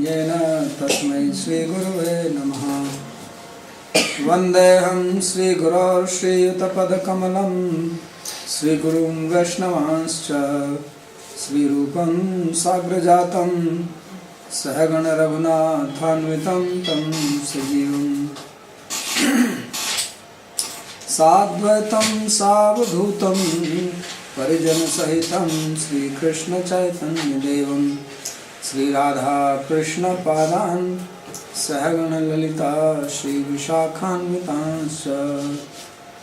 येन तस्मै श्रीगुरुवे नमः। वन्देऽहं श्रीगुरो श्रीयुतपदकमलं श्रीगुरुं वैष्णवांश्च श्रीरूपं साग्रजातं सहगण रघुनाथान्वितं तं सजीवम् साद्वैतं सावधूतं परिजनसहितं श्रीकृष्णचैतन्यदेवं श्रीराधाकृष्णपादान् सहगण ललिता श्रीविशाखान्वितांश्च।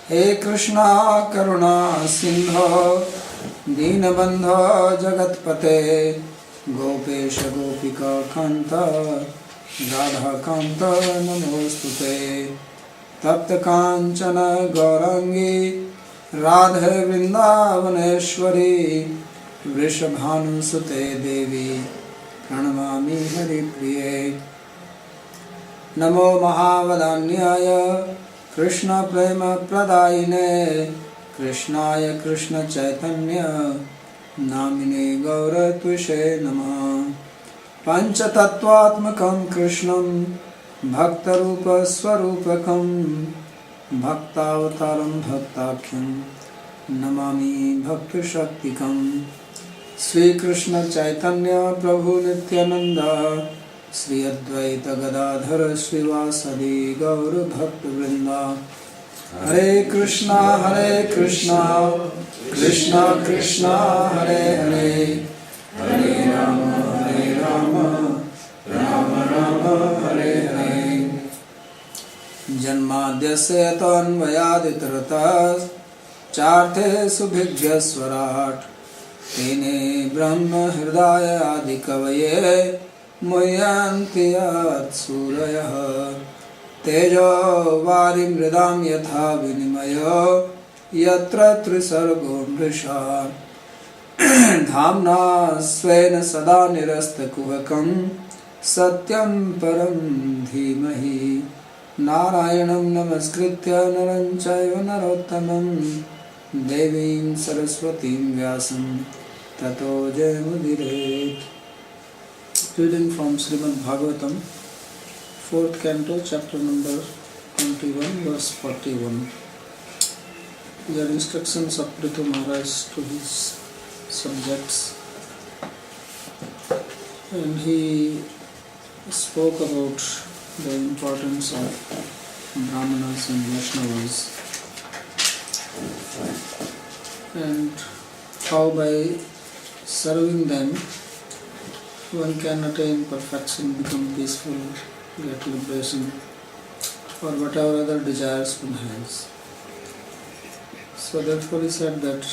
हे कृष्णा करुणा सिन्धो दीनबन्धो जगत्पते गोपेश गोपिका कान्त राधाकान्त नमोस्तुते। तप्त कांचन गौरांगी राधे वृंदावनेश्वरी वृषभानुसुते देवी प्रणमामि हरिप्रिये। नमो महावदान्याय कृष्ण प्रेम प्रदायिने कृष्णाय कृष्ण चैतन्य नामिने गौरत्विषे नमः। पंचतत्वात्मकं कृष्णं भक्तरूप स्वरूपकं भक्तावतारं भक्ताख्यं नमामि भक्तशक्तिकं। श्रीकृष्ण चैतन्य प्रभु नित्यानंद श्री अद्वैत गदाधर श्रीवासदि गौर भक्तवृंद। हरे कृष्णा कृष्णा कृष्णा हरे हरे हरे राम राम राम हरे हरे। जन्माद्यस्य तन्वयादितरतश्चार्थे भिघ्यस्वराट् तेने ब्रह्म हृदय आदिकवये मुह्यन्ति यत्सूरयः। तेजो वारिमृदां यथा विनिमयो यत्र त्रिसर्गो मृषा धाम्ना स्वेन सदा निरस्तकुहकं सत्यं परं धीमहि। नारायणं नमस्कृत्य नरं चैव नरोत्तमं देवीं सरस्वतीं व्यासं ततो जयमुदीरयेत्। Reading from Srimad Bhagavatam, 4th Canto, chapter number 21, verse 41. These are instructions of Prithu Maharaj to his subjects, and he spoke about the importance of Brahmanas and Vaishnavas, and how by serving them one can attain perfection, become peaceful, get liberation, or whatever other desires one has. So therefore he said that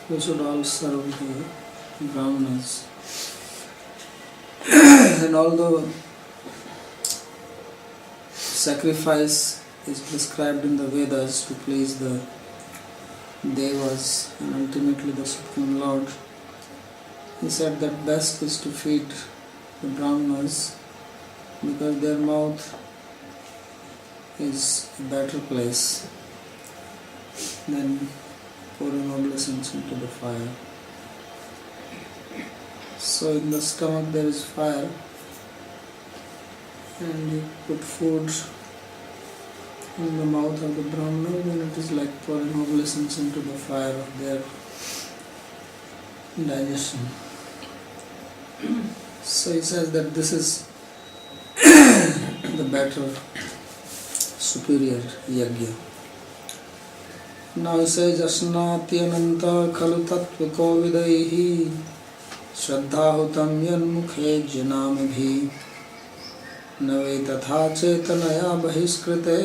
we should all serve the Brahmanas. And although sacrifice is prescribed in the Vedas to please the Devas and ultimately the Supreme Lord, he said that best is to feed the Brahmanas because their mouth is a better place than pouring obeisance into the fire. So in the stomach there is fire, and you put food in the mouth of the Brahmana, then it is like pouring obeisance into the fire of their digestion. So he says that this is the better, superior yajna. Now he says, Asnatyananta khalu tattviko vidaihi shraddhahutam yanmukhe janamabhi nave tatha chetanaya bahiskrite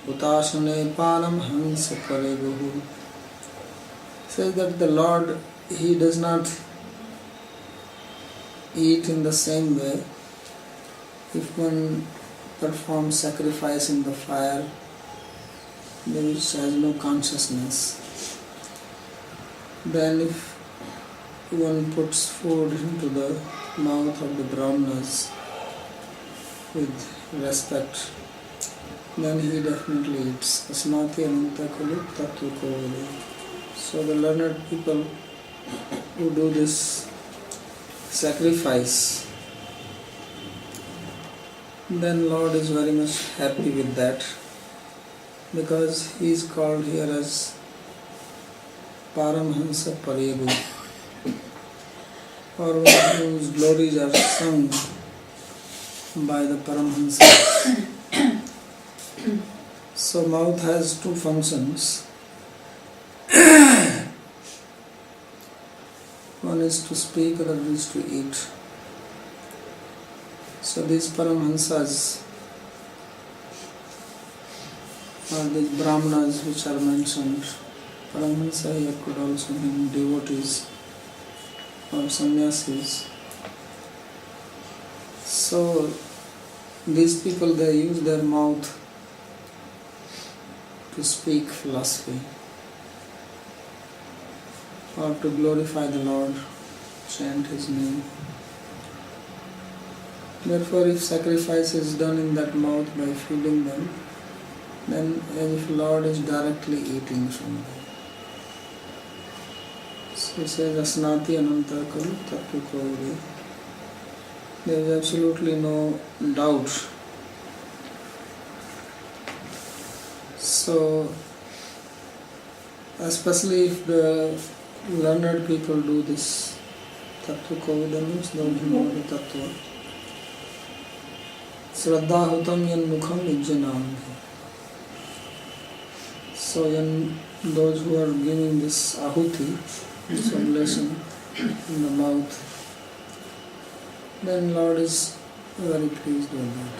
utasane panam hansa kareguhu. Says that the Lord, He does not eat in the same way. If one performs sacrifice in the fire, which has no consciousness, then if one puts food into the mouth of the Brahmanas with respect, then he definitely eats. Asmati ananta kulu tattva kovali. So the learned people who do this sacrifice then Lord is very much happy with that, because he is called here as Paramhansa Pariyagu, or one whose glories are sung by the Paramhansa. So mouth has two functions. One is to speak, other is to eat. So these Paramhansas, or these Brahmanas which are mentioned, Paramhansa here could also mean devotees or sannyasis. So these people, they use their mouth to speak philosophy or to glorify the Lord, chant His name. Therefore, if sacrifice is done in that mouth by feeding them, then as if Lord is directly eating from them. So it says, Asnati Ananta Kalu Tattu Kauri. There is absolutely no doubt. So, especially if the learned people do this, Tattu Kavidam means those who know the Tattva. Shraddha Hutam Yan Mukham Ijjanam. So, those who are giving this ahuti, this oblation in the mouth, then Lord is very pleased with that.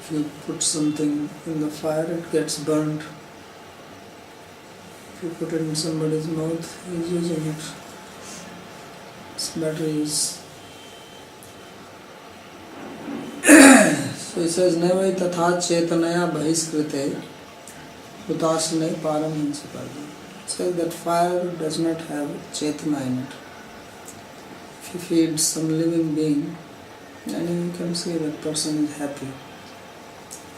If you put something in the fire, it gets burnt. If you put it in somebody's mouth, he is using it. It's better use. So he says, Nevai tatha chetanaya bahiskrite hutasne param hinsakardi. It says that fire does not have chetana in it. If you feed some living being, then you can see that person is happy.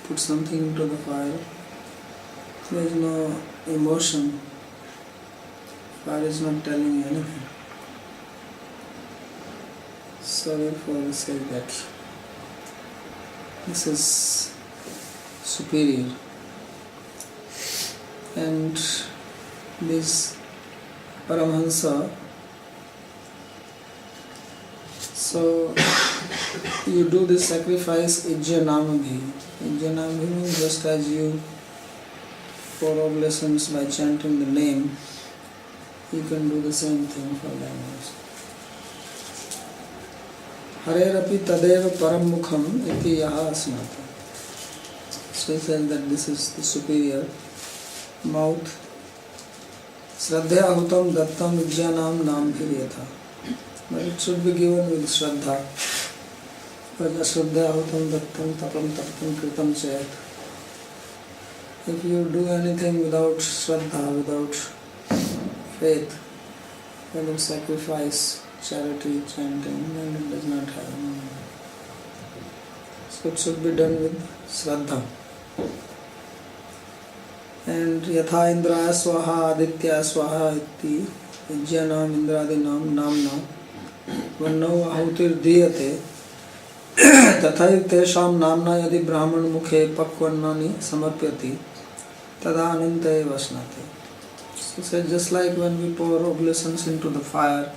Put something into the fire, there is no emotion. Fire is not telling you anything. So therefore we say that this is superior. And this Paramhansa, so you do this sacrifice Ijjanamabhi. Ijjanamabhi means just as you pour oblations by chanting the name, you can do the same thing for them also. Harerapi tadeva paramukham iti yaha asnata. So he says that this is the superior mouth. Shraddhya hutam dattam ijjanam nambhiryatha. But it should be given with Shraddha. But Shraddha hutam dattam tapam tapam kritam chayat. If you do anything without Shraddha, without faith, whether sacrifice, charity, chanting, then it does not have meaning. So it should be done with Shraddha. And Yatha Indra Swaha Aditya Swaha iti Ijjanam Indradinam Namna Vannau Ahutir Diyate Tathai Tesham Namna Yadi Brahman Mukhe Pakvannani Samarpyati Tada Anante Vasnate. So said, just like when we pour oblations into the fire,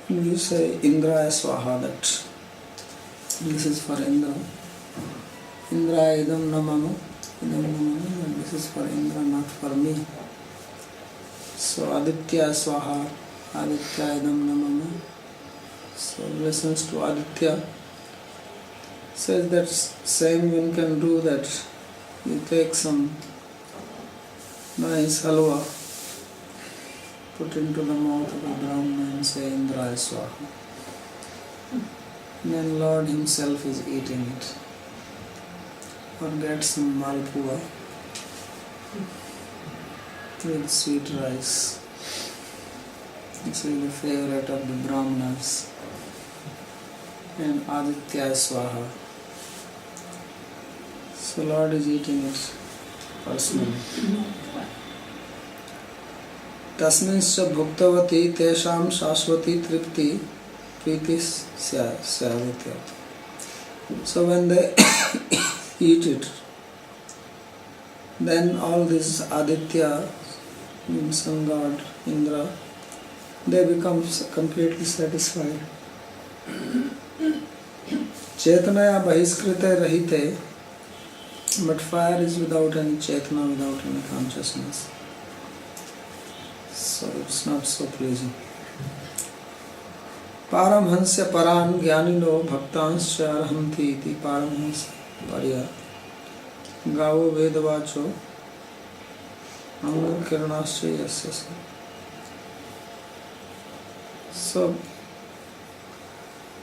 we say Indra Swaha, that this is for Indra. Indra idam namama, and this is for Indra, not for me. So Aditya Swaha, Aditya idam namama. So oblations to Aditya. Says that same one can do that. You take some nice halwa, put into the mouth of a Brahmana and say Indra Swaha. And then Lord Himself is eating it. Or get some malpua with sweet rice. This is the favorite of the Brahmanas. And Aditya Swaha. So Lord is eating it personally. Tasminscha bhuktavati tesham shashvati tripti priti syaditya. So when they eat it, then all these Aditya, sun god, Indra, they become completely satisfied. Chetanaya bahiskrite rahite, but fire is without any chetana, without any consciousness. So it's not so pleasing. Paramhansya paran jnanino bhaktanscha arhanti iti paramhansya parya gavo vedavacho anga kiranasya yasya. So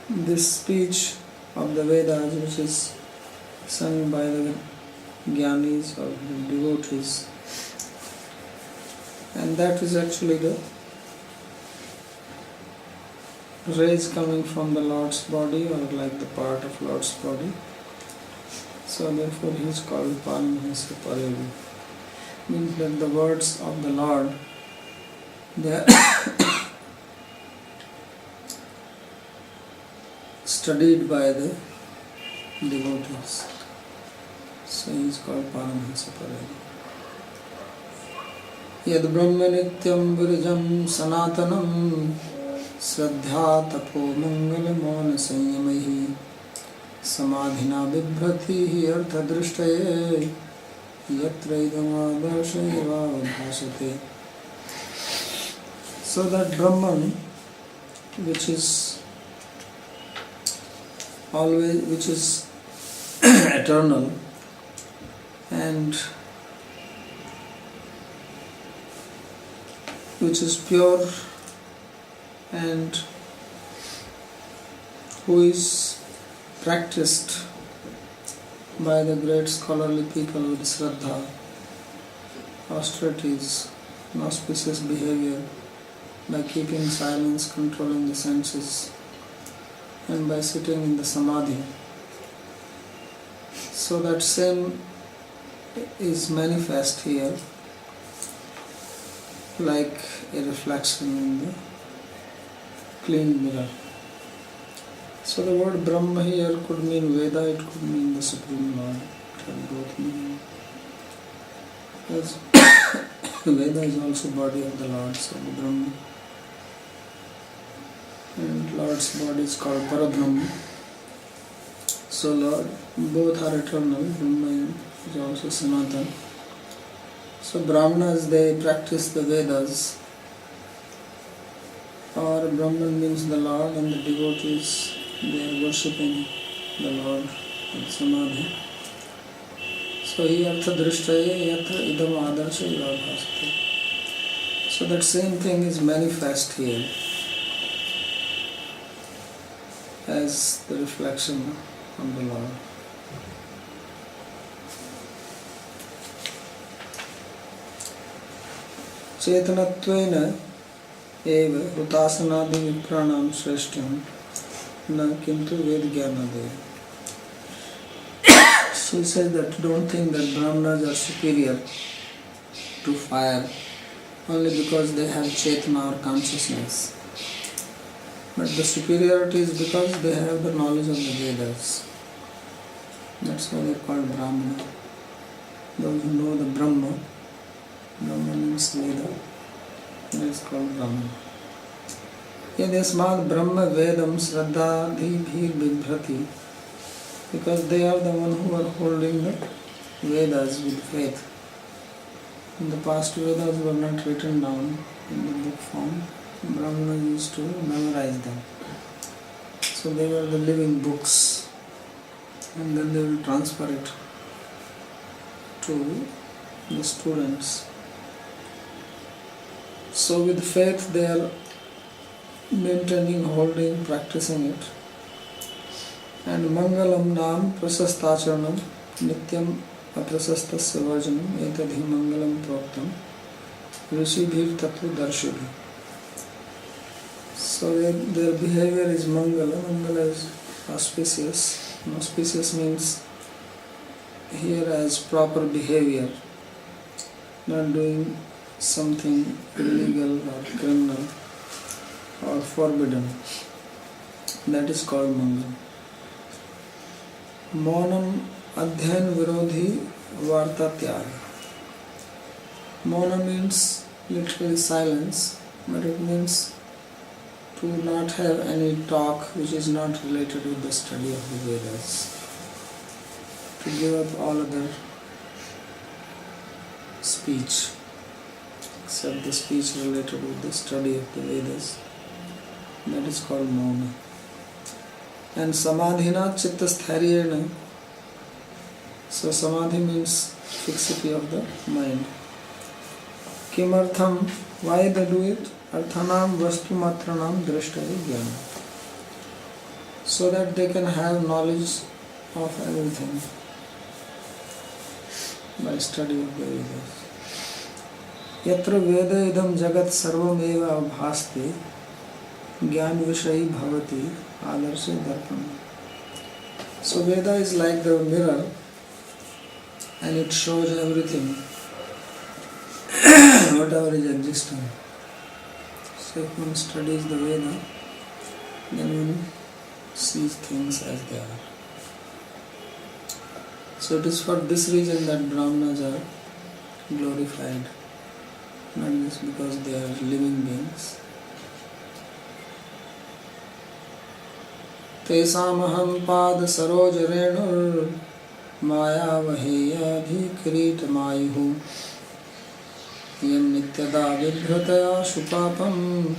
this speech of the Vedas, which is sung by the Jnanis or the devotees, and that is actually the rays coming from the Lord's body, or like the part of Lord's body. So therefore he is called Paramhansa Paryavi. Means that the words of the Lord, they are studied by the devotees. So he is called Paramhansa Paryavi. Yad Brahma Nityam Virijam Sanatanam Shraddha Tapo Mangala Mona Sanyamahi Samadhina Bibhrati Artha Drishtaye Yatra Idama Darshayava Bhasate. So that Brahman, which is always, which is eternal and which is pure and who is practiced by the great scholarly people with Shraddha, austerities, and auspicious behavior, by keeping silence, controlling the senses, and by sitting in the Samadhi. So that same is manifest here like a reflection in the clean mirror. So the word Brahma here could mean Veda, it could mean the Supreme Lord. It has both meaning. As Veda is also body of the Lord, so the Brahma. And Lord's body is called Parabrahma. So Lord, both are eternal. Brahma is also Sanatana. So Brahmanas, they practice the Vedas, or Brahman means the Lord, and the devotees, they are worshipping the Lord in Samadhi. So he artha drishtaye yatra idam adarsha bhasate. So that same thing is manifest here as the reflection of the Lord. Chetanattvena eva hutasanaadi vipranam shreshtam na kintu vedjnanadev. So he says that don't think that Brahmanas are superior to fire only because they have Chetana or consciousness. But the superiority is because they have the knowledge of the Vedas. That's why they are called Brahmana. Those who know the Brahma means Veda, that is called Brahma. Yadasmad Brahma Vedam Shraddha Dhibhir Bibhrati, because they are the one who are holding the Vedas with faith. In the past, Vedas were not written down in the book form. Brahmana used to memorize them. So they were the living books, and then they will transfer it to the students. So with faith they are maintaining, holding, practicing it. And Mangalam Nam Prasastacharanam Nityam Aprasastasya Vajanam Etadhi Mangalam Proktam Rishibhir Tattva Darshibhi. So their behavior is Mangala. Mangala is auspicious. And auspicious means here as proper behavior, not doing something illegal or criminal or forbidden. That is called Mangala. Monam adhyan virodhi varta tyag. Mona means literally silence, but it means to not have any talk which is not related with the study of the Vedas. To give up all other speech except the speech related with the study of the Vedas. That is called Mauna. And Samadhina Chitta Stharyena. So Samadhi means fixity of the mind. Kimartham, why they do it? Arthanam vastu matranam drashtari jnana. So that they can have knowledge of everything by study of the Vedas. Yatra veda idam jagat sarvam eva abhaste jnana vishayi bhavati adarse darpana. So Veda is like the mirror and it shows everything, whatever is existing. So if one studies the Veda, then one sees things as they are. So it is for this reason that Brahmanas are glorified, not just because they are living beings. Tesamaham pad saroj renur maya vaheya bhikrit mayuhu yam nityada vibhrataya shupapam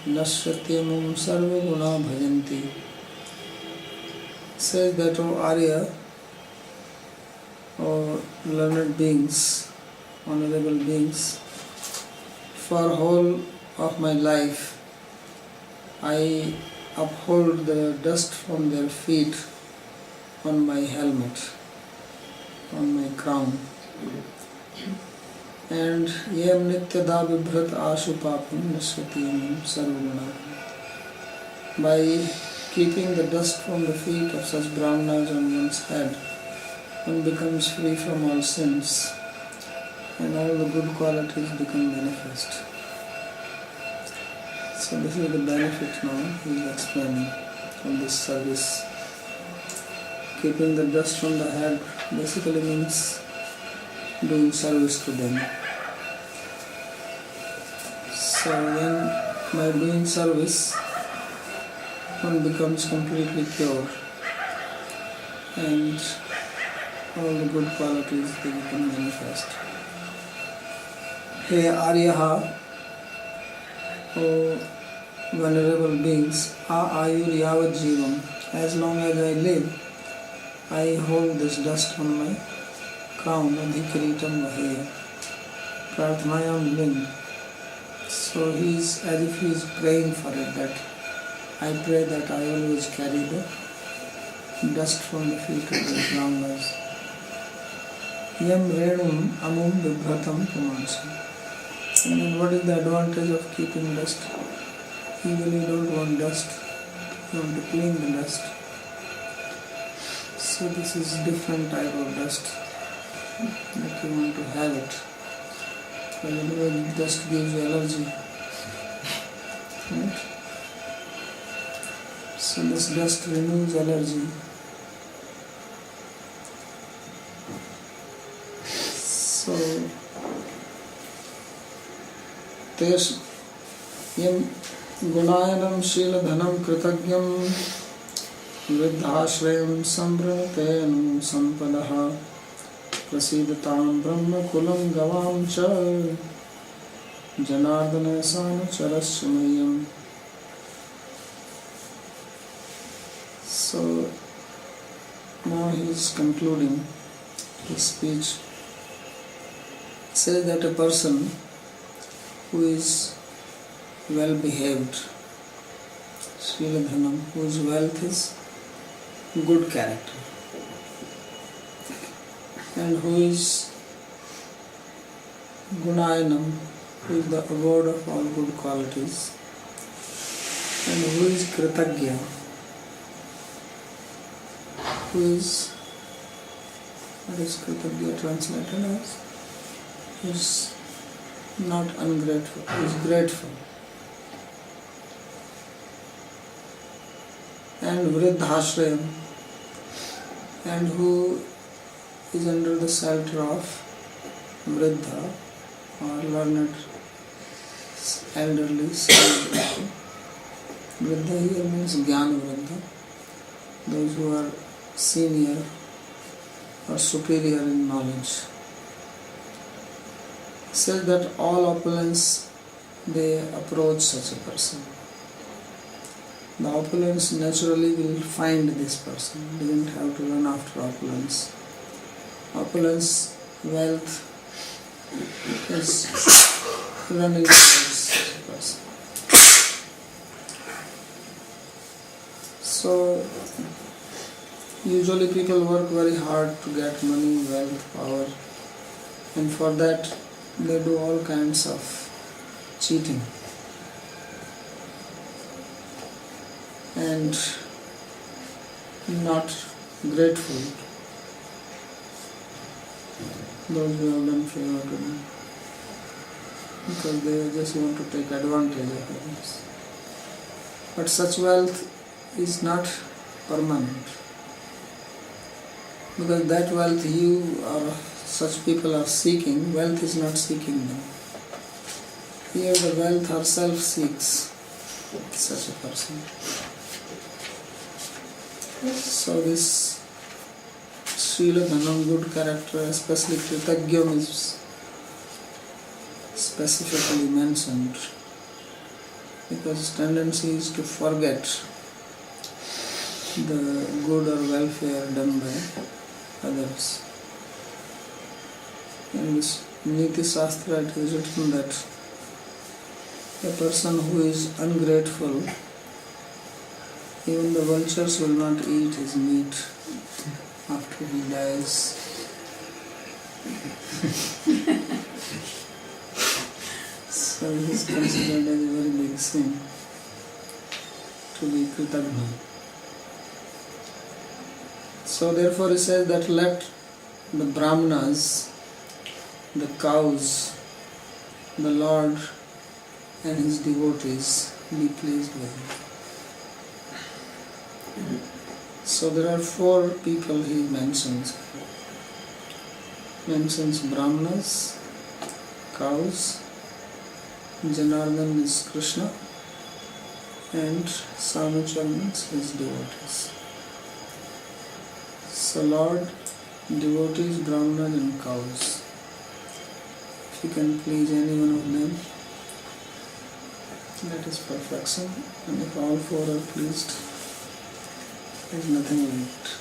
nasyatyamum sarva guna bhajanti. Says that, O Arya, O learned beings, honorable beings, for whole of my life I uphold the dust from their feet on my helmet, on my crown. And yam nityada vibhrat ashu papam nasyatyam sarvaguna. By keeping the dust from the feet of such brahmanas on one's head, one becomes free from all sins and all the good qualities become manifest. So this is the benefit now he is explaining of this service. Keeping the dust from the head basically means doing service to them. So when by doing service one becomes completely pure and all the good qualities they become manifest. Hey Aryaha, O venerable beings, ayur yavat jivam, as long as I live, I hold this dust on my crown, adhikaritam vaheya, prarthanayam ling. So he is as if he is praying for it, that I pray that I always carry the dust from the feet of the brahmanas. Yam renum amum vibhratam pumansa. And what is the advantage of keeping dust? Even you don't want dust, you want to clean the dust. So this is different type of dust that you want to have it. Whenever dust gives you allergy. Right? So this dust removes allergy. So yam gunayanam shiladhanam kritagyam vridhashrayam sambhranatenu sampadaha prasidatam brahma kulam gavam cha janardana sana charasyamayam. So now he is concluding his speech. Says that a person who is well behaved, Sriladhanam, whose wealth is good character, and who is Gunayanam, who is the abode of all good qualities, and who is Kritagya, who is, what is Kritagya translated as? Who is not ungrateful, who is grateful. And Vridhashrayam, and who is under the shelter of Vriddha or learned elderly sage people. Vriddha here means Jnana Vriddha, those who are senior or superior in knowledge. It says that all opulence, they approach such a person. The opulence naturally will find this person. They don't have to run after opulence. Opulence, wealth is running towards such a person. So, usually people work very hard to get money, wealth, power, and for that they do all kinds of cheating and not grateful. Those who have done favor to them, because they just want to take advantage of others. But such wealth is not permanent, because that wealth you or such people are seeking, wealth is not seeking them. Here the wealth herself seeks such a person. So this Srila Dhanam, good character, especially Kritagyam, is specifically mentioned because his tendency is to forget the good or welfare done by others. In this Niti Shastra it is written that a person who is ungrateful, even the vultures will not eat his meat after he dies. So it is considered as a very big sin to be Kritagna. So therefore he says that let the Brahmanas, the cows, the Lord and his devotees be pleased with him. So there are 4 people he mentions. Mentions Brahmanas, cows, Janardhan is Krishna, and Sanuchar means his devotees. So Lord, devotees, Brahmanas and cows. If you can please any one of them, that is perfection, and if all 4 are pleased, there is nothing left.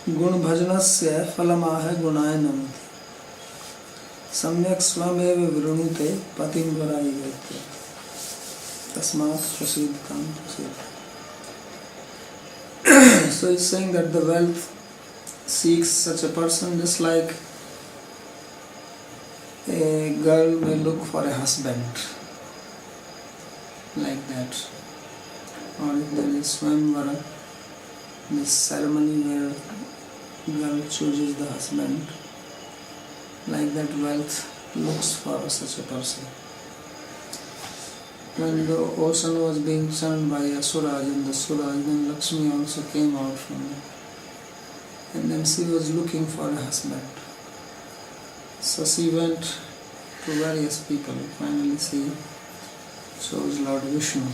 गुण भजनस्य फलमाह गुणाय नमः सम्यक् स्वमेव वृणुते पतिं वराय वैत्य तस्मात् प्रसीदतां प्रसीद. So he's saying that the wealth seeks such a person, just like a girl may look for a husband, like that. Or if there is Swamvara, this ceremony where girl chooses the husband, like that wealth looks for such a person. When the ocean was being churned by Asuras and the Suras, then Lakshmi also came out from it. And then she was looking for a husband. So she went to various people. Finally she chose Lord Vishnu,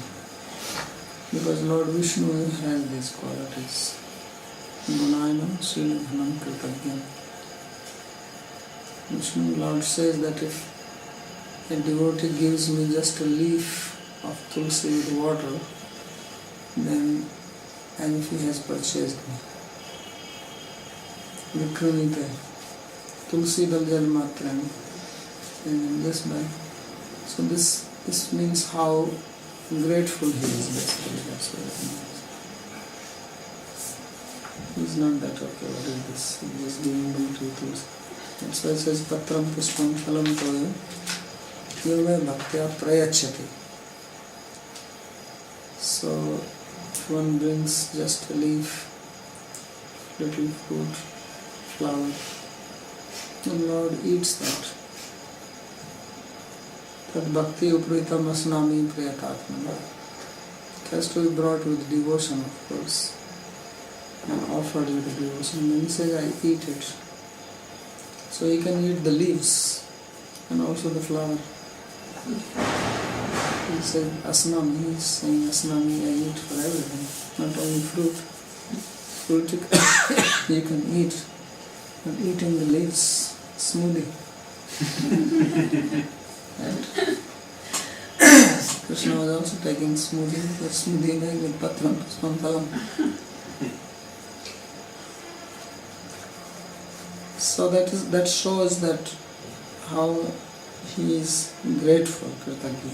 because Lord Vishnu has these qualities. Gunayanam Sriladhanam Kritagyam. Vishnu Lord says that if a devotee gives me just a leaf of tulsi with water, then as if he has purchased me. Vikranite tulsi daljal matran, and just by. So this means how grateful he is, basically. That's what it means. He's not that, okay, what is this? He's just giving me 2 tulsi. That's why it says patram pushpam phalam toya yove bhaktya prayachati. So if one brings just a leaf, little fruit, flower, the Lord eats that. Tad bhakti upritam asnami priyatatmana. It has to be brought with devotion, of course, and offered with devotion. Then he says, I eat it. So he can eat the leaves and also the flower. He said asnami, he is saying asnami, I eat for everything, not only fruit. Fruit you can eat. And eating the leaves, smoothie. And Krishna was also taking smoothie, but smoothie made with patram, puspam, phalam. So that shows that how he is grateful, Kritagya.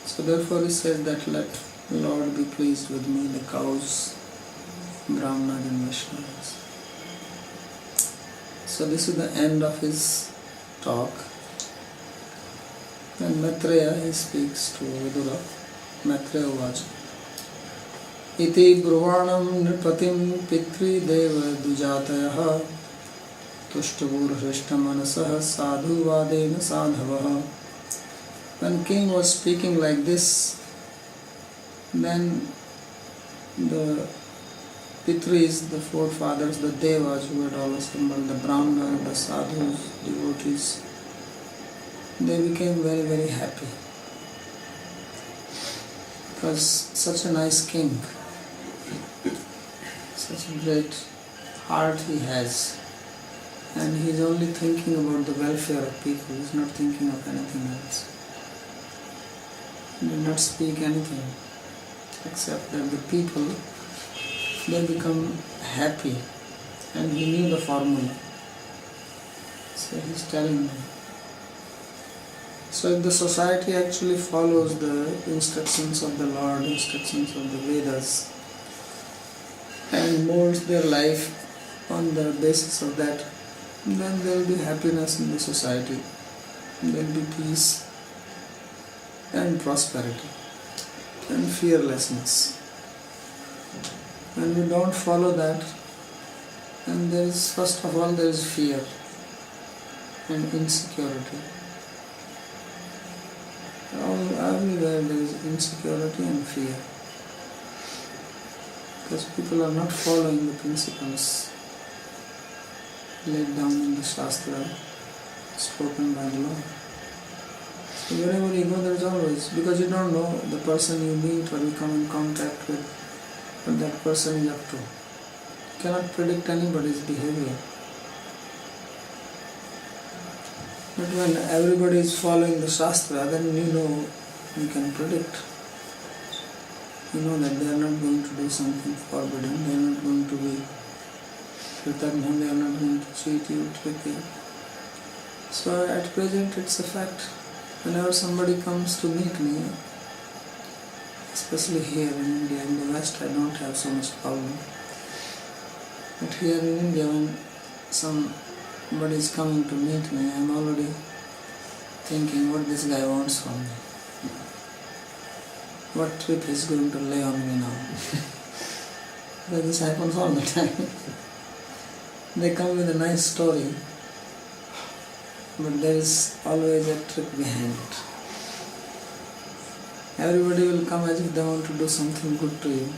So therefore he said that let Lord be pleased with me, the cows, Brahmanas and Vaishnavas. So this is the end of his talk. And Maitreya, he speaks to Vidura. Maitreya Vacha. Iti brvanam nripatim pitri deva dujatayaha tushtabur hrishtamansah sadhu vadena sadhavaha. When king was speaking like this, then the Pitris, the forefathers, the Devas who had all assembled, the Brahmanas, the Sadhus, devotees, they became very, very happy. Because such a nice king, such a great heart he has, and he is only thinking about the welfare of people, he is not thinking of anything else. He did not speak anything except that the people, they become happy, and he knew the formula. So he is telling them. So if the society actually follows the instructions of the Lord, instructions of the Vedas, and molds their life on the basis of that, then there will be happiness in the society, there will be peace and prosperity and fearlessness. When we don't follow that, then there is, first of all, there is fear and insecurity. Everywhere there is insecurity and fear, because people are not following the principles laid down in the Shastra, spoken by the Lord. So wherever you go, there is always, because you don't know the person you meet or you come in contact with, what that person is up to. You cannot predict anybody's behavior. But when everybody is following the Shastra, then you can predict. You know that they are not going to do something forbidden, they are not going to be Kritagna, they are not going to cheat you, trick you. So at present it's a fact. Whenever somebody comes to meet me, especially here in India, in the West I don't have so much problem. But here in India, when somebody is coming to meet me, I am already thinking what this guy wants from me. What trip he is going to lay on me now. Because this happens all the time. They come with a nice story, but there is always a trick behind it. Everybody will come as if they want to do something good to you.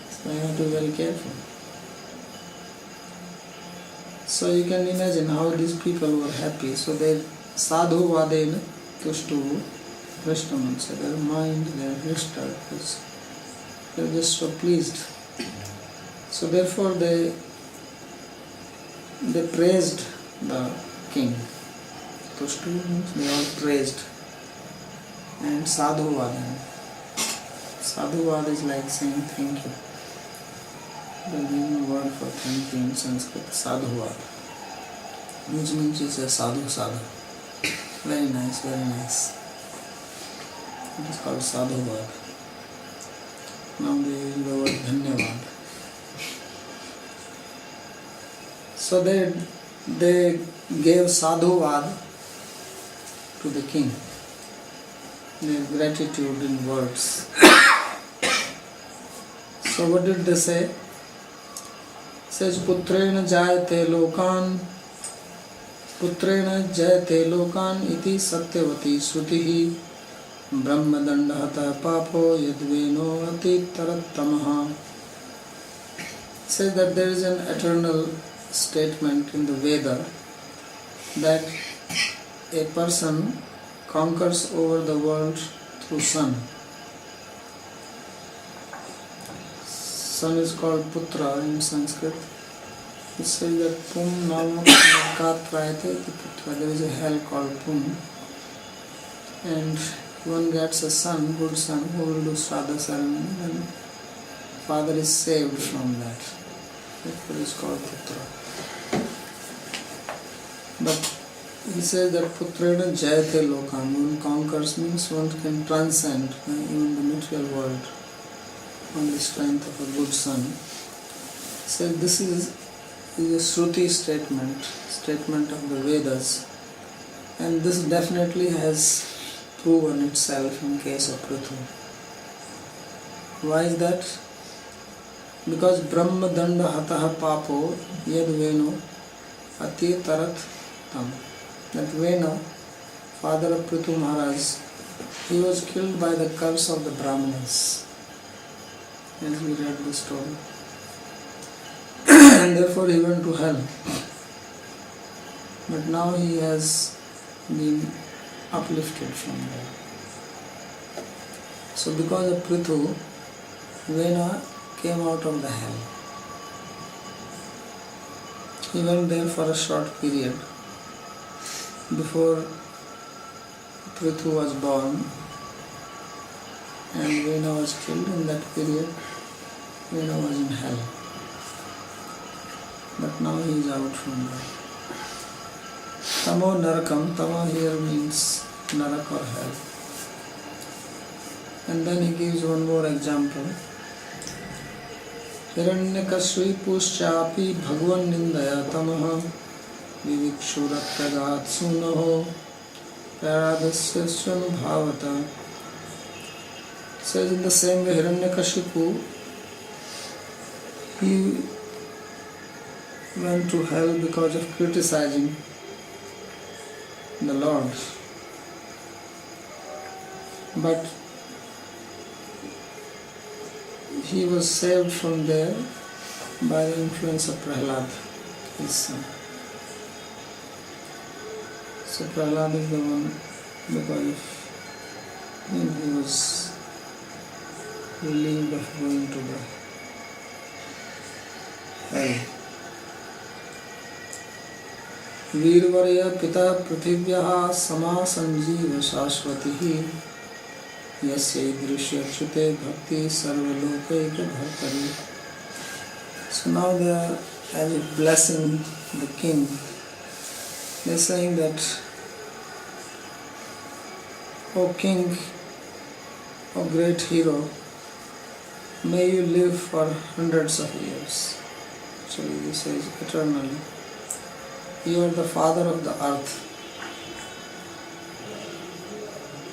So you have to be very careful. So you can imagine how these people were happy. So they sadhu vadena tushtu vrishtaman. So their mind, their vrishta, they are just so pleased. So therefore they praised the king. Tushtu means they all praised. And sadhu vadena. Sadhu vada is like saying thank you. There is no word for thank you in Sanskrit, sadhuvada, which means you say sadhu sadhu. Very nice, very nice. It is called sadhuvada. Now they use the word dhanyavad. So they gave sadhuvad to the king, their gratitude in words. So what did they say? Says putrena jayate lokan Putrena jayate lokan iti satyavati srutihi brahmadandahata papo yadveno ati tarattamaha. Says that there is an eternal statement in the Veda that a person conquers over the world through sun. Sun is called Putra in Sanskrit. It says that Pum Nama Katrayate iti Putra. There is a hell called Pum, and one gets a son, good son, who will do Shraddha ceremony, and father is saved from that. Therefore is called Putra. But he says that Putrena Jayate Lokan. One conquers means one can transcend even the material world on the strength of a good son. So this is a Shruti statement of the Vedas, and this definitely has proven itself in case of Prithu. Why is that? Because Brahma Danda Hataha Papo Yad Veno Ati Tarat Tam. That Vena, father of Prithu Maharaj, he was killed by the curse of the Brahmanas, as we read the story. And therefore he went to hell. But now he has been uplifted from there. So because of Prithu, Vena came out of the hell. He went there for a short period before Prithu was born, and Vena was killed. In that period, Vena was in hell. But now he is out from there. Tamo Narakam. Tamo here means Narak or hell. And then he gives one more example. Hiranyakashipushchapi bhagwan nindaya tamaha vivikshuratyagat sunaho praradasya swanubhavata. Says in the same way, Hiranyakashipu, he went to hell because of criticizing the Lord. But he was saved from there by the influence of Prahlad, his son. So Prahlad is the one, because of him he was relieved of going to the hell. वीरवर्य पिता पृथिव्याः समा संजीव शाश्वती यस्य ईदृश्यच्युते भक्ति सर्वलोकैकभर्तरि. So now they are as if blessing the king. They are saying that, O king, O great hero, may you live for hundreds of years. Actually this says eternally. You are the father of the earth.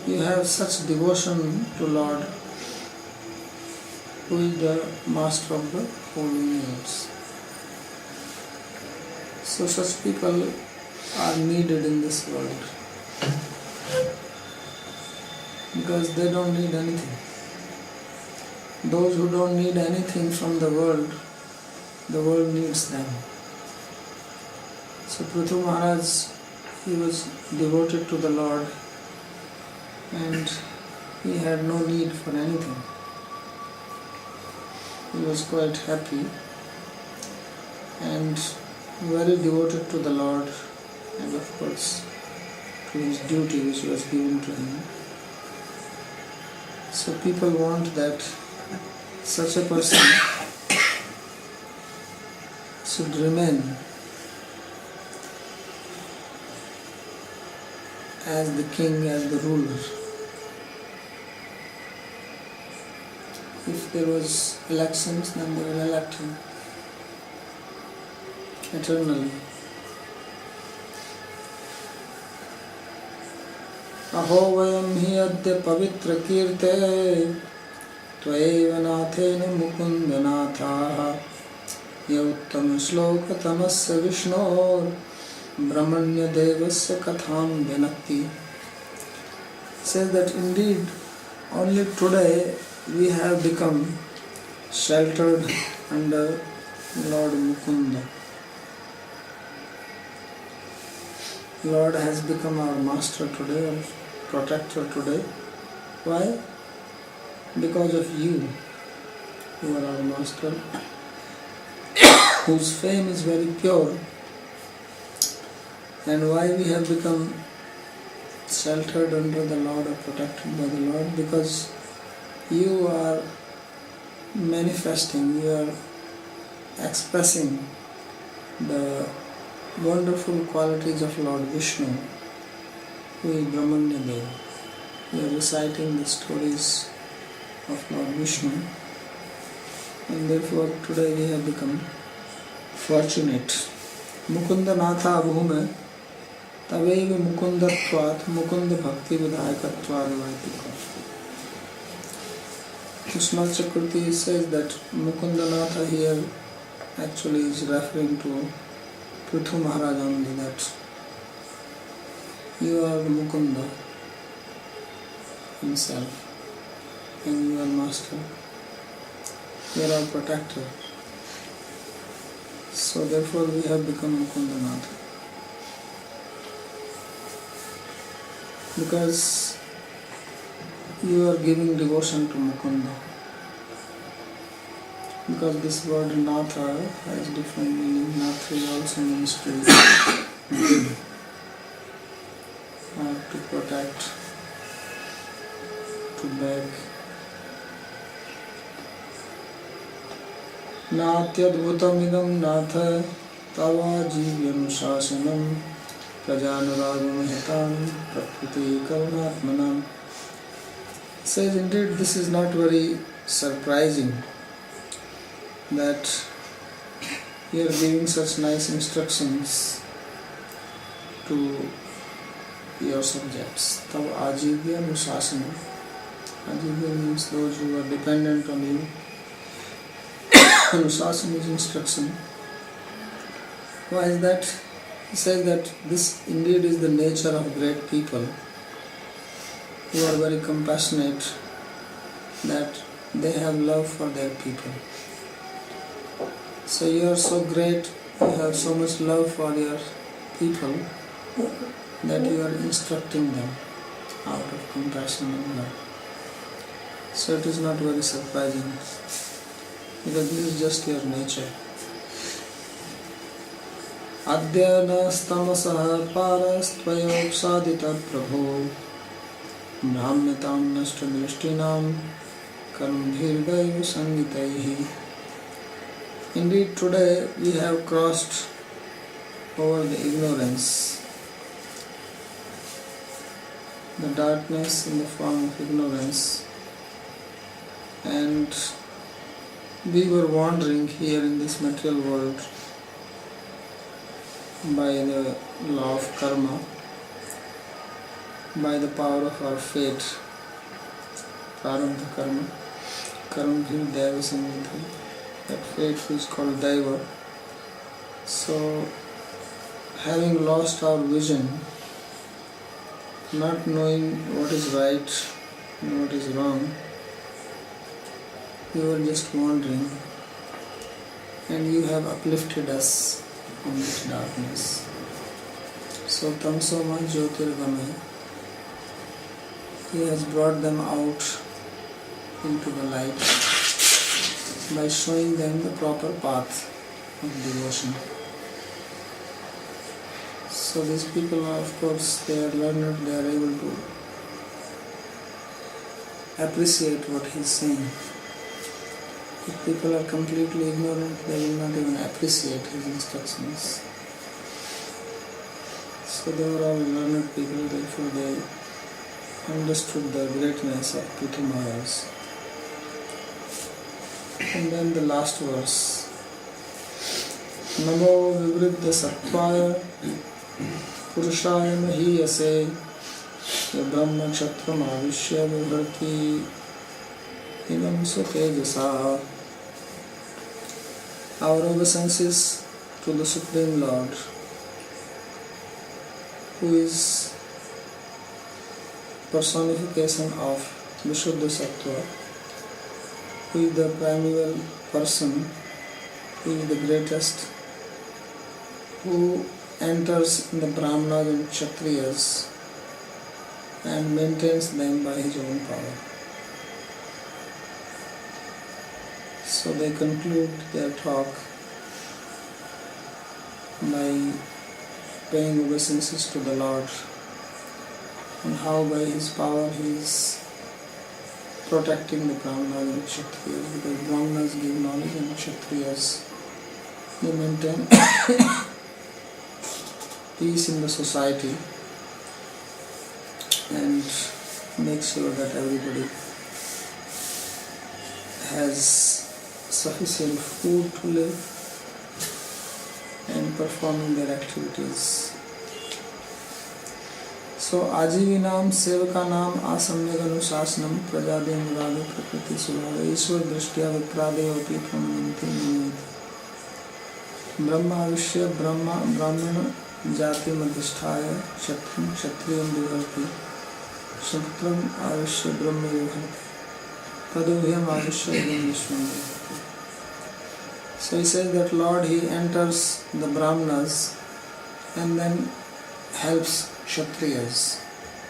You have such devotion to Lord, who is the master of the whole universe. So such people are needed in this world, because they don't need anything. Those who don't need anything from the world needs them. So Prithu Maharaj, he was devoted to the Lord, and he had no need for anything. He was quite happy and very devoted to the Lord, and of course to his duty which was given to him. So people want that such a person should remain as the king, as the ruler. If there was elections, then they will elect him eternally. Aho vayam hi adya pavitra kirte tvaiva nathena mukunda nathaha ya uttama shloka tamasya vishnor Brahmanya Devasya Katham Vinakti, says that indeed only today we have become sheltered under Lord Mukunda. Lord has become our master today, our protector today. Why? Because of you. You are our master, whose fame is very pure. And why we have become sheltered under the Lord or protected by the Lord? Because you are manifesting, you are expressing the wonderful qualities of Lord Vishnu, who is Brahmanya Deva. We are reciting the stories of Lord Vishnu, and therefore today we have become fortunate. Mukunda Natha Bhume Taveva Mukundatvat Mukunda Bhakti Vidhayakatvad Vaitika. Krishna Chakravarti says that Mukunda Natha here actually is referring to Prithu Maharaj only, that you are Mukunda himself and you are master, you are our protector. So therefore we have become Mukunda Natha. Because you are giving devotion to Mukunda. Because this word Natha has different meaning. Natha also means to give or to protect, to beg. Natyadbhutamidam Natha Tava Jivyanushashanam Prajanuragamahitam Prakriti Karunatmanam. Says indeed this is not very surprising that you are giving such nice instructions to your subjects. Tav Ajivya Nusasana. Ajivya means those who are dependent on you. Nusasana is instruction. Why is that? He says that this indeed is the nature of great people who are very compassionate, that they have love for their people. So you are so great, you have so much love for your people that you are instructing them out of compassion and love. So it is not very surprising, because this is just your nature. Adyana stamasaha parastvayoksadita prabho brahmyatam nashta drishtinam karmbhirdaiva sangitaihi. Indeed, today we have crossed over the ignorance, the darkness in the form of ignorance, and we were wandering here in this material world by the law of karma, by the power of our fate, prarabdha karma, karma deva samvita, that fate is called Daiva. So, having lost our vision, not knowing what is right and what is wrong, we were just wandering, and you have uplifted us from this darkness. So, Tamsoma Jyotirgamaya, He has brought them out into the light by showing them the proper path of devotion. So these people, of course, they are learned, they are able to appreciate what he is saying. If people are completely ignorant, they will not even appreciate his instructions. So they were all learned people, therefore they understood the greatness of Prithu Maharaj. And then the last verse. Namo vivriddha sattvaya purushaya mahiyase ya brahma kshatram avishya vibharti inam sutejasa. Our obeisances to the Supreme Lord, who is personification of Vishuddha Sattva, who is the primeval person, who is the greatest, who enters in the Brahmanas and Kshatriyas and maintains them by his own power. So they conclude their talk by paying obeisances to the Lord and how by his power he is protecting the Brahmanas and Kshatriyas, because Brahmanas give knowledge and Kshatriyas they maintain peace in the society and make sure that everybody has sufficient food to live and performing their activities. So आजीविनाम सेवकानाम आसम्यक अनुशासनम प्रजादेव मुरादे प्रकृति स्वभाव ईश्वर दृष्टिया विप्रादेवपि प्रमन्यन्ते नियते ब्रह्माविश्य ब्राह्मण जाति मध्यस्थाय क्षत्रं क्षत्रियं विभर्ति क्षत्रं आविश्य ब्रह्म विभर्ति तदुभयम् आविश्य इदं विश्वं विभर्ति. So he says that Lord, he enters the Brahmanas and then helps Kshatriyas,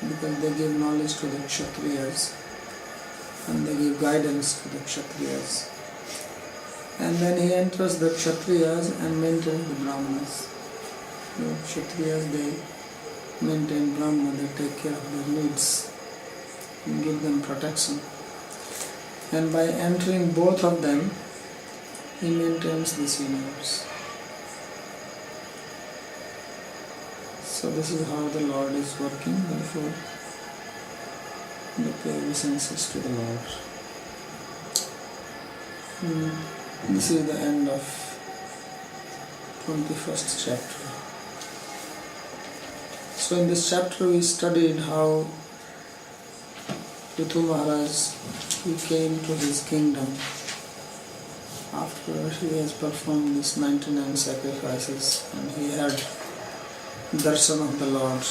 because they give knowledge to the Kshatriyas and they give guidance to the Kshatriyas. And then he enters the Kshatriyas and maintains the Brahmanas. The Kshatriyas, they maintain Brahmana, they take care of their needs and give them protection. And by entering both of them, he maintains this universe. So this is how the Lord is working, therefore they pay obeisances to the Lord. This is the end of 21st chapter. So in this chapter we studied how Prithu Maharaj, he came to his kingdom after he has performed these 99 sacrifices and he had darshan of the Lord.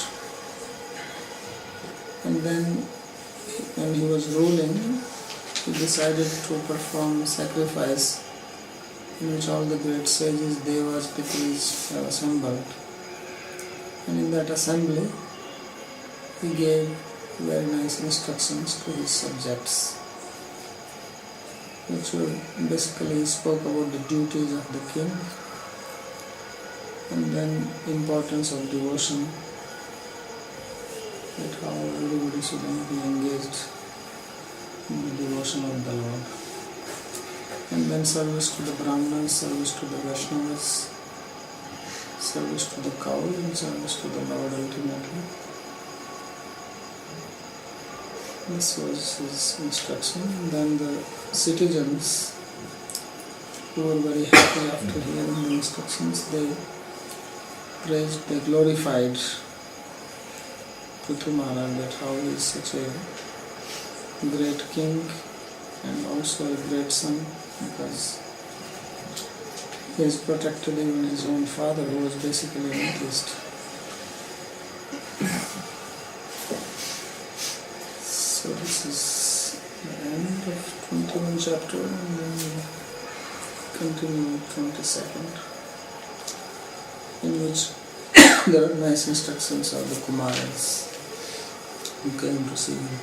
And then when he was ruling, he decided to perform sacrifice in which all the great sages, devas, pitis have assembled. And in that assembly, he gave very nice instructions to his subjects, which were basically spoke about the duties of the king and then importance of devotion, that how everybody should be engaged in the devotion of the Lord. And then service to the Brahmanas, service to the Vaishnavas, service to the cow and service to the Lord ultimately. This was his instruction. And then the citizens, who were very happy after hearing the instructions, they praised, they glorified Prithu Maharaj, that how he is such a great king and also a great son, because he has protected even his own father, who was basically an atheist. So this is the end of 21 chapter, and then we continue with 22nd, in which there are nice instructions of the Kumaras who came to see him.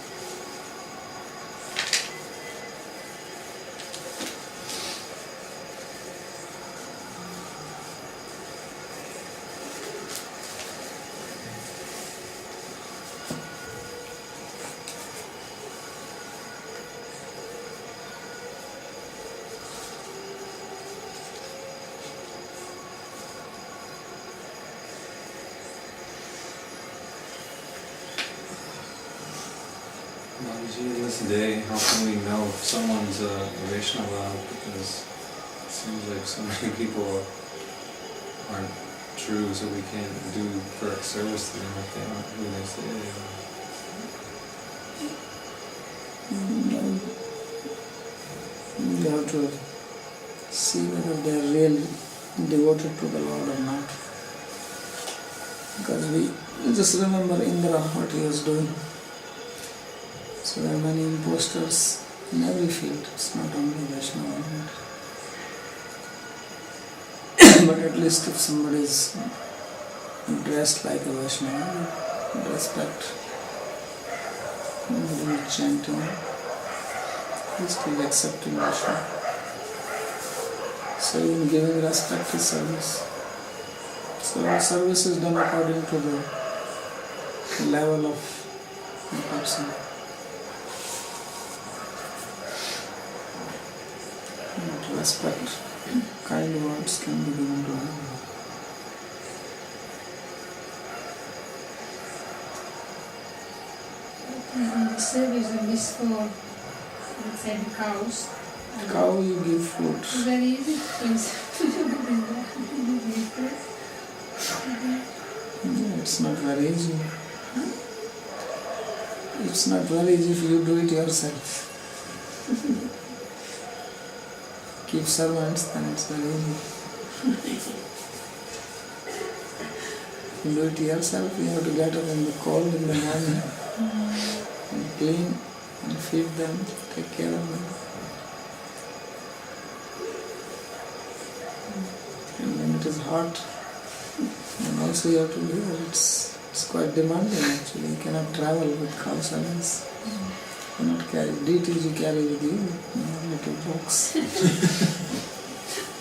In this day, how can we know if someone's a Vaishnava? Because it seems like so many people aren't true, so we can't do correct service to them if they aren't who they say they are. You have to see whether they are really devoted to the Lord or not. because we just remember Indra, what he was doing. So there are many imposters in every field, it's not only Vaishnava. But at least if somebody is dressed like a Vaishnava, we respect. Nobody is chanting, at least we accept Vaishnava. So in giving respect is service. So our service is done according to the level of the person. But respect, kind words can be given to anyone. The service of this for, let's say, the cows. Cow you give food. It's very easy things. It's not very easy. It's not very easy if you do it yourself. Keep servants, then it's very easy. You do it yourself, you have to get up in the cold in the morning and clean and feed them, take care of them. And when it is hot, then also you have to live. It's quite demanding actually. You cannot travel with cow servants. You cannot carry deities you carry with you, little box.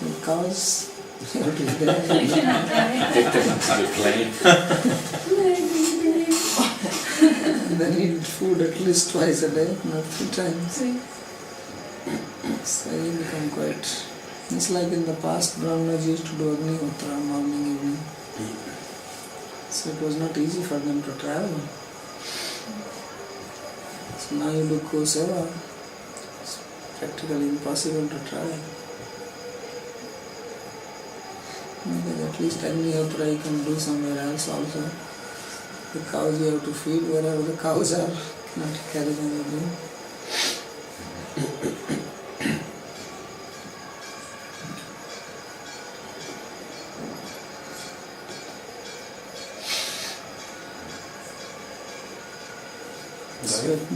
With cows, you have to be there. Take them to the plane. They need food at least twice a day, not 3 times. So you become quite... It's like in the past, Brahmanas used to do Agnihotra morning, evening. So it was not easy for them to travel. So now you do Koseva, it's practically impossible to travel. Because at least Agnihotra you can do somewhere else also. The cows you have to feed wherever the cows are, not carry them with you.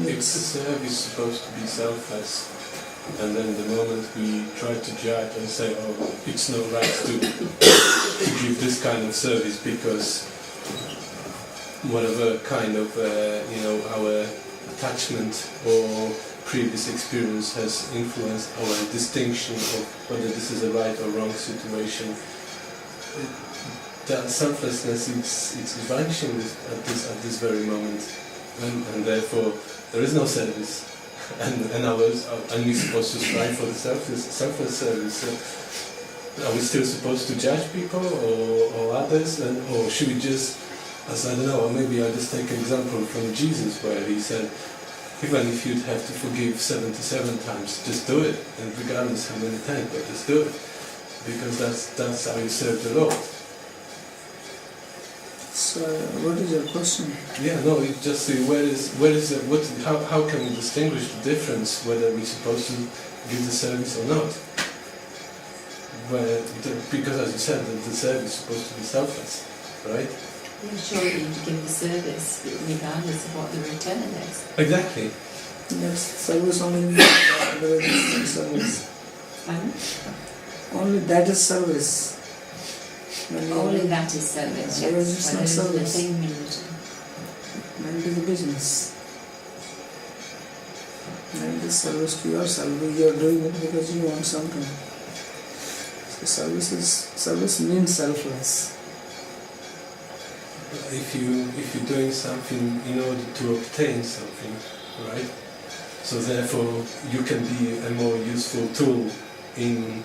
If the service is supposed to be selfless, and then the moment we try to judge and say, oh, it's no right to give this kind of service because whatever kind of, our attachment or previous experience has influenced our distinction of whether this is a right or wrong situation, that selflessness is vanishing at this very moment. And therefore there is no service, and we're supposed to strive for the selfless service. So are we still supposed to judge people or others, or should we just, as I don't know, or maybe I'll just take an example from Jesus where he said, even if you'd have to forgive 77 times, just do it, and regardless how many times, but just do it, because that's how you serve the Lord. So, what is your question? Yeah, no, it's just how can we distinguish the difference whether we're supposed to give the service or not? Because as you said, the service is supposed to be selfless, right? Yeah, surely you give the service regardless of what the return is. Exactly. Yes, service only there is service. Only that is service. Only that is service, yes. It's not service. Nothing in return. Then it is a business. Then it is service to yourself. You are doing it because you want something. So service means selfless. If you're doing something in order to obtain something, right? So therefore you can be a more useful tool in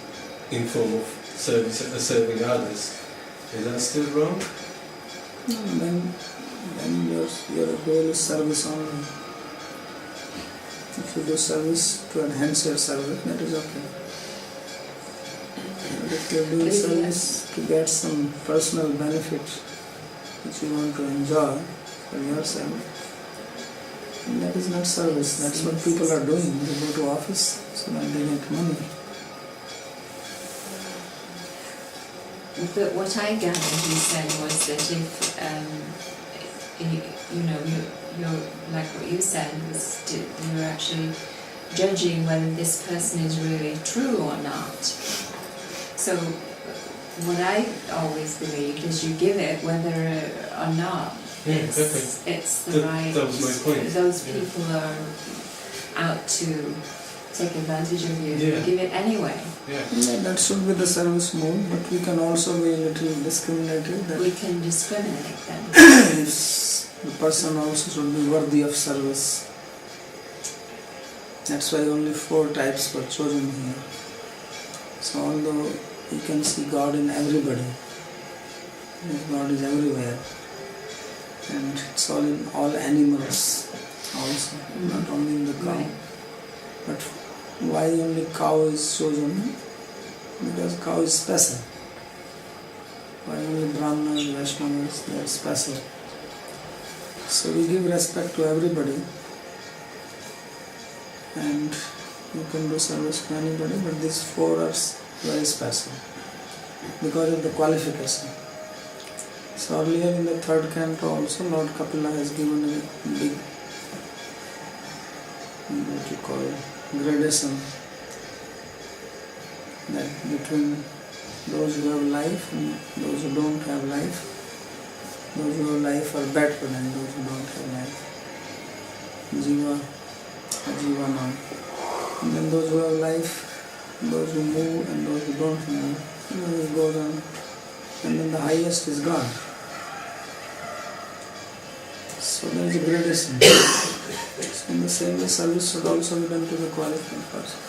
form of serving others. Is that still wrong? No, then your goal is service only. If you do service to enhance your service, that is okay. But if you do service to get some personal benefit which you want to enjoy for yourself, then that is not service. That's what people are doing. They go to office so that they get money. But what I gathered you said was that if you're like what you said, you're actually judging whether this person is really true or not. So what I always believe is you give it whether or not it's the right. That was my point. Those people are out to take advantage of you. Yeah. You give it anyway. Yeah. Yeah, that should be the service mode, but we can also be a little discriminative. That We can discriminate them. the person also should be worthy of service. That's why only 4 types were chosen here. So although you can see God in everybody, God is everywhere, and it's all in all animals also, not only in the cow. Right. But why only cow is chosen? Because cow is special. Why only Brahmanas, Vaishnavas, they are special. So we give respect to everybody, and you can do service to anybody, but these 4 are very special because of the qualification. So earlier in the 3rd canto also, Lord Kapila has given a big, what you call, gradation, that between those who have life and those who don't have life. Those who have life are better than those who don't have life. Jiva, Jivanam. And then those who have life, those who move and those who don't move, it goes on. And then the highest is God. So there is a gradation. So in the same way, service should also be done to the qualified person.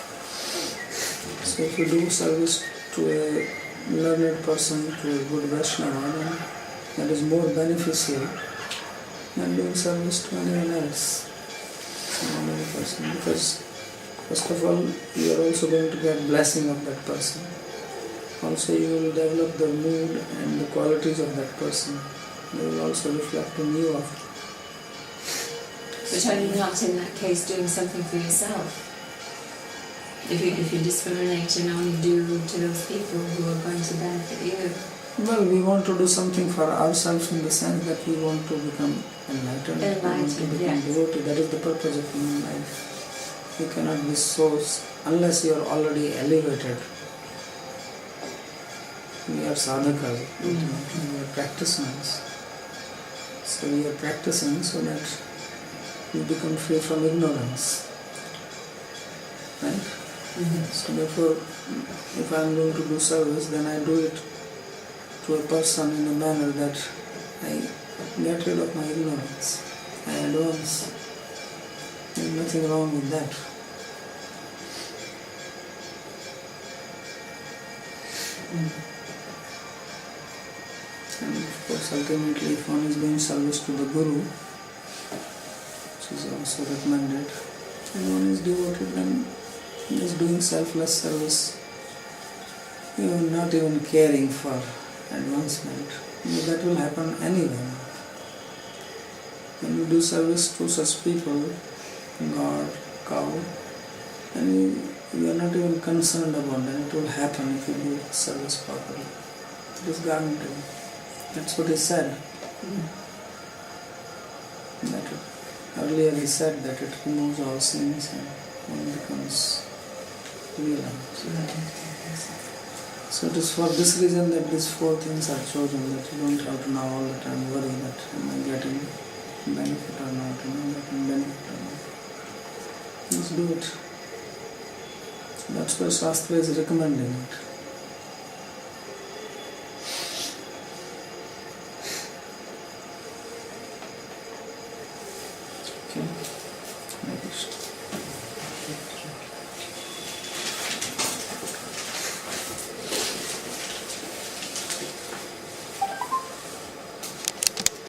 So if you do service to a learned person, to a good Vaishnava, then that is more beneficial than doing service to anyone else, some other person. Because first of all, you are also going to get blessing of that person. Also, you will develop the mood and the qualities of that person. They will also reflect in you after. But are you not in that case doing something for yourself? If you discriminate and only do to those people who are going to benefit you? Well, we want to do something for ourselves in the sense that we want to become enlightened. We want to become yes. devotee. That is the purpose of human life. You cannot be so, unless you are already elevated. We are sadhakas, we are practitioners. So we are practicing so that we become free from ignorance. Right? So therefore, if I am going to do service, then I do it to a person in a manner that I get rid of my ignorance. I advance. There is nothing wrong with that. And of course, ultimately, if one is doing service to the Guru, which is also recommended, and one is devoted, then he is doing selfless service, even not even caring for advancement. That will happen anyway. When you do service to such people, God, cow, and you are not even concerned about that. It will happen if you do service properly. It is guaranteed. That's what he said. Earlier he said that it removes all sins and one becomes realized. So it is for this reason that these 4 things are chosen, that you don't have to now all the time worry that am I getting benefit or not, am I getting benefit or not. Just do it. That's why Shastra is recommending it.